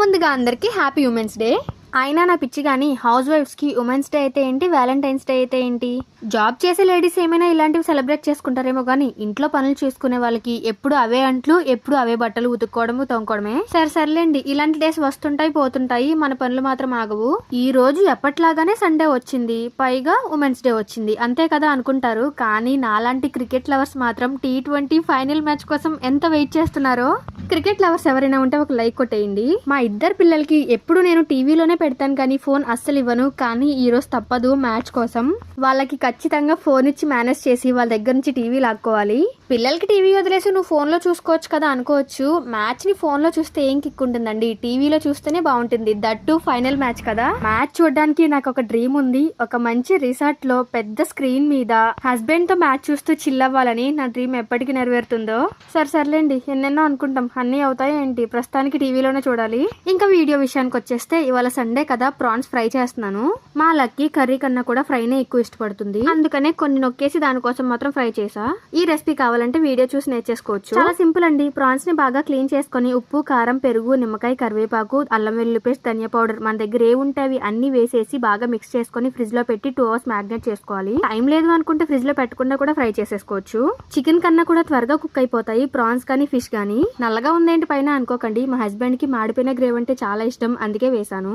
ముందుగా అందరికీ happy women's day. అయినా నా పిచ్చి కానీ హౌస్ వైఫ్స్కి ఉమెన్స్ డే అయితే ఏంటి, వ్యాలంటైన్స్ డే అయితే ఏంటి? జాబ్ చేసే లేడీస్ ఏమైనా ఇలాంటివి సెలబ్రేట్ చేసుకుంటారేమో కానీ ఇంట్లో పనులు చేసుకునే వాళ్ళకి ఎప్పుడు అవే అంట్లు, ఎప్పుడు అవే బట్టలు ఉతుక్కోవడము తోముకోవడమే. సర్లేండి, ఇలాంటి డేస్ వస్తుంటాయి పోతుంటాయి, మన పనులు మాత్రం ఆగవు. ఈ రోజు ఎప్పట్లాగానే సండే వచ్చింది, పైగా ఉమెన్స్ డే వచ్చింది, అంతే కదా అనుకుంటారు. కానీ నాలాంటి క్రికెట్ లవర్స్ మాత్రం T20 ఫైనల్ మ్యాచ్ కోసం ఎంత వెయిట్ చేస్తున్నారో. క్రికెట్ లవర్స్ ఎవరైనా ఉంటే ఒక లైక్ కొట్టేయండి. మా ఇద్దరు పిల్లలకి ఎప్పుడు నేను టీవీలోనే పెడతాను కానీ ఫోన్ అస్సలు ఇవ్వను. కానీ ఈ రోజు తప్పదు, మ్యాచ్ కోసం వాళ్ళకి ఖచ్చితంగా ఫోన్ ఇచ్చి మేనేజ్ చేసి వాళ్ళ దగ్గర నుంచి టీవీ లాక్కోవాలి. పిల్లలకి టీవీ వదిలేసి నువ్వు ఫోన్ లో చూసుకోవచ్చు కదా అనుకోవచ్చు. మ్యాచ్ ని ఫోన్ లో చూస్తే ఏం కిక్ ఉంటుందండి, టీవీలో చూస్తేనే బాగుంటుంది. దట్టు ఫైనల్ మ్యాచ్ కదా. మ్యాచ్ చూడడానికి నాకు ఒక డ్రీమ్ ఉంది. ఒక మంచి రిసార్ట్ లో పెద్ద స్క్రీన్ మీద హస్బెండ్ తో మ్యాచ్ చూస్తూ చిల్ అవ్వాలని నా డ్రీమ్ ఎప్పటికి నెరవేరుతుందో. సర్లేండి, ఎన్నెన్నో అనుకుంటాం, అన్నీ అవుతాయి ఏంటి, ప్రస్తుతానికి టీవీలోనే చూడాలి. ఇంకా వీడియో విషయానికి వచ్చేస్తే ఇవాళ సండే కదా, ప్రాన్స్ ఫ్రై చేస్తున్నాను. మా లక్కీ కర్రీ కన్నా కూడా ఫ్రైనే ఎక్కువ ఇష్టపడుతుంది, అందుకనే కొన్ని నొక్కేసి దానికోసం మాత్రం ఫ్రై చేసా. ఈ రెసిపీ కావాలంటే వీడియో చూసి నేర్చేసుకోవచ్చు. చాలా సింపుల్ అండి. ప్రాన్స్ ని బాగా క్లీన్ చేసుకుని ఉప్పు, కారం, పెరుగు, నిమ్మకాయ, కరివేపాకు, అల్లం వెల్లుల్లి పేస్ట్, ధనియా పౌడర్, మన దగ్గర ఏ ఉంటే అవి అన్ని వేసేసి బాగా మిక్స్ చేసుకుని ఫ్రిడ్జ్ లో పెట్టి 2 hours మ్యాగ్నేట్ చేసుకోవాలి. టైం లేదు అనుకుంటే ఫ్రిడ్జ్ లో పెట్టకుండా కూడా ఫ్రై చేసేసుకోవచ్చు. చికెన్ కన్నా కూడా త్వరగా కుక్ అయిపోతాయి ప్రాన్స్ కానీ ఫిష్ కానీ. నల్లగా ఉందేంటి పైన అనుకోకండి, మా హస్బెండ్ కి మాడిపోయిన గ్రేవ్ అంటే చాలా ఇష్టం, అందుకే వేసాను.